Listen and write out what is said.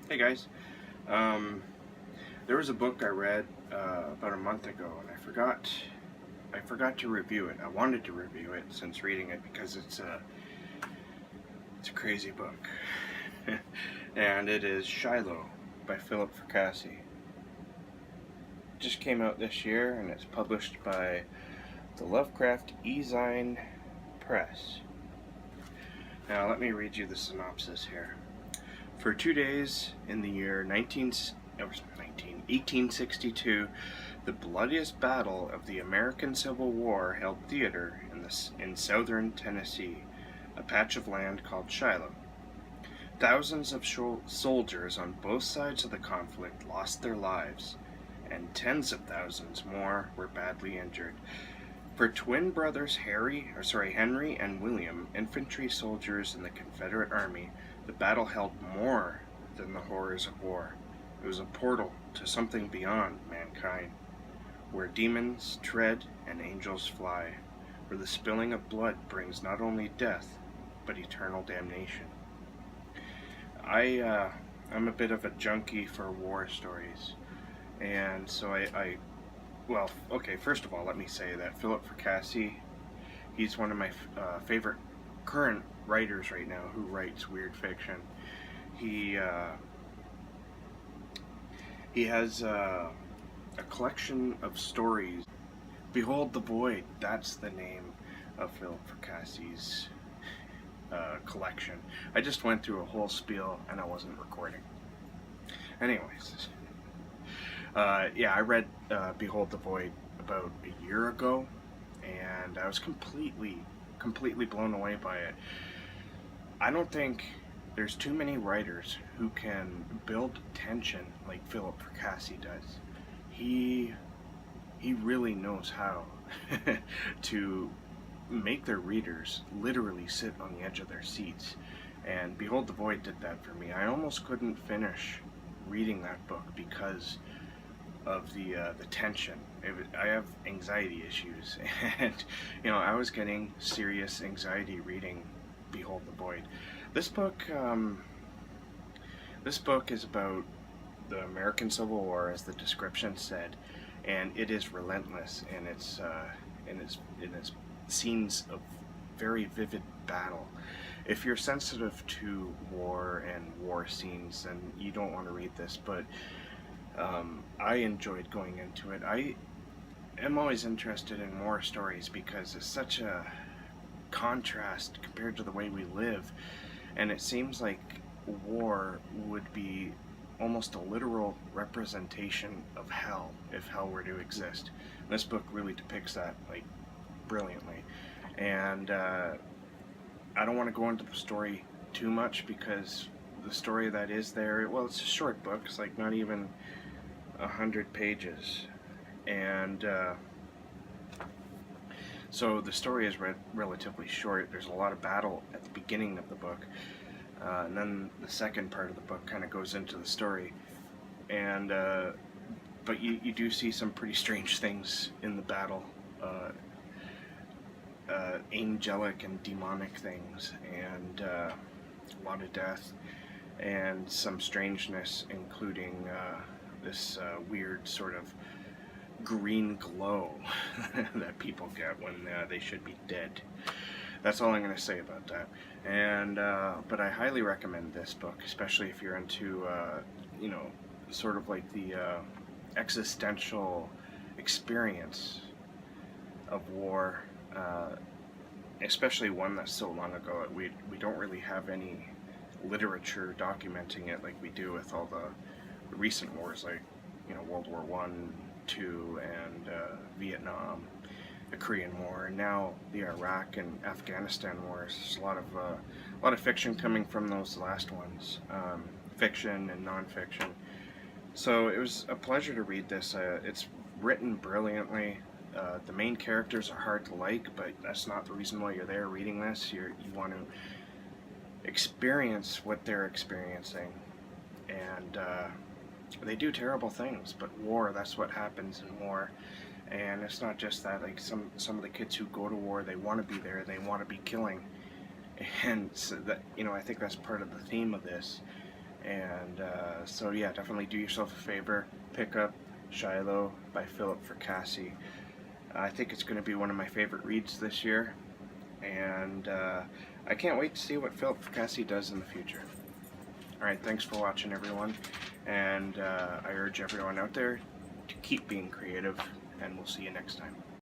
Hey guys, um, there was a book I read about a month ago, and I forgot to review it. I wanted to review it since reading it because it's a crazy book, and it is Shiloh by Philip Fracassi. It just came out this year, and it's published by the Lovecraft Ezine Press. Now let me read you the synopsis here. For 2 days in the year 1862, the bloodiest battle of the American Civil War held theater in southern Tennessee, a patch of land called Shiloh. Thousands of soldiers on both sides of the conflict lost their lives, and tens of thousands more were badly injured. For twin brothers Henry and William, infantry soldiers in the Confederate Army, the battle held more than the horrors of war. It was a portal to something beyond mankind, where demons tread and angels fly, where the spilling of blood brings not only death, but eternal damnation. I'm a bit of a junkie for war stories, and so well, okay, first of all, let me say that Philip Fracassi, he's one of my favorite current writers right now who writes weird fiction. He he has a collection of stories. Behold the Void, that's the name of Philip Fracassi's collection. I just went through a whole spiel and I wasn't recording. Anyways, yeah, I read Behold the Void about a year ago, and I was completely blown away by it. I don't think there's too many writers who can build tension like Philip Fracassi does. He really knows how to make their readers literally sit on the edge of their seats. And Behold the Void did that for me. I almost couldn't finish reading that book because of the tension. I have anxiety issues, and I was getting serious anxiety reading Behold the Void. This book, is about the American Civil War, as the description said, and it is relentless in its scenes of very vivid battle. If you're sensitive to war and war scenes, then you don't want to read this, but I enjoyed going into it. I am always interested in war stories because it's such a contrast compared to the way we live, and it seems like war would be almost a literal representation of hell if hell were to exist. And this book really depicts that brilliantly, and I don't want to go into the story too much because the story that is there, well, it's a short book. It's not even 100 pages, and so the story is relatively short. There's a lot of battle at the beginning of the book, and then the second part of the book kind of goes into the story, and but you do see some pretty strange things in the battle, angelic and demonic things, and a lot of death and some strangeness, including this weird sort of green glow that people get when they should be dead. That's all I'm going to say about that. And but I highly recommend this book, especially if you're into sort of like the existential experience of war, especially one that's so long ago. We don't really have any literature documenting it like we do with all the recent wars, like World War One, II, and Vietnam, the Korean War, and now the Iraq and Afghanistan wars. There's a lot of fiction coming from those last ones, fiction and nonfiction. So it was a pleasure to read this. It's written brilliantly. The main characters are hard to like, but that's not the reason why you're there reading this. You want to experience what they're experiencing, and they do terrible things, but war, that's what happens in war. And it's not just that. Some of the kids who go to war, they want to be there, they want to be killing, and so that I think that's part of the theme of this. And so yeah, definitely do yourself a favor, pick up Shiloh by Philip Fracassi. I think it's going to be one of my favorite reads this year, and I can't wait to see what Philip Fracassi does in the future. Alright, thanks for watching, everyone, and I urge everyone out there to keep being creative, and we'll see you next time.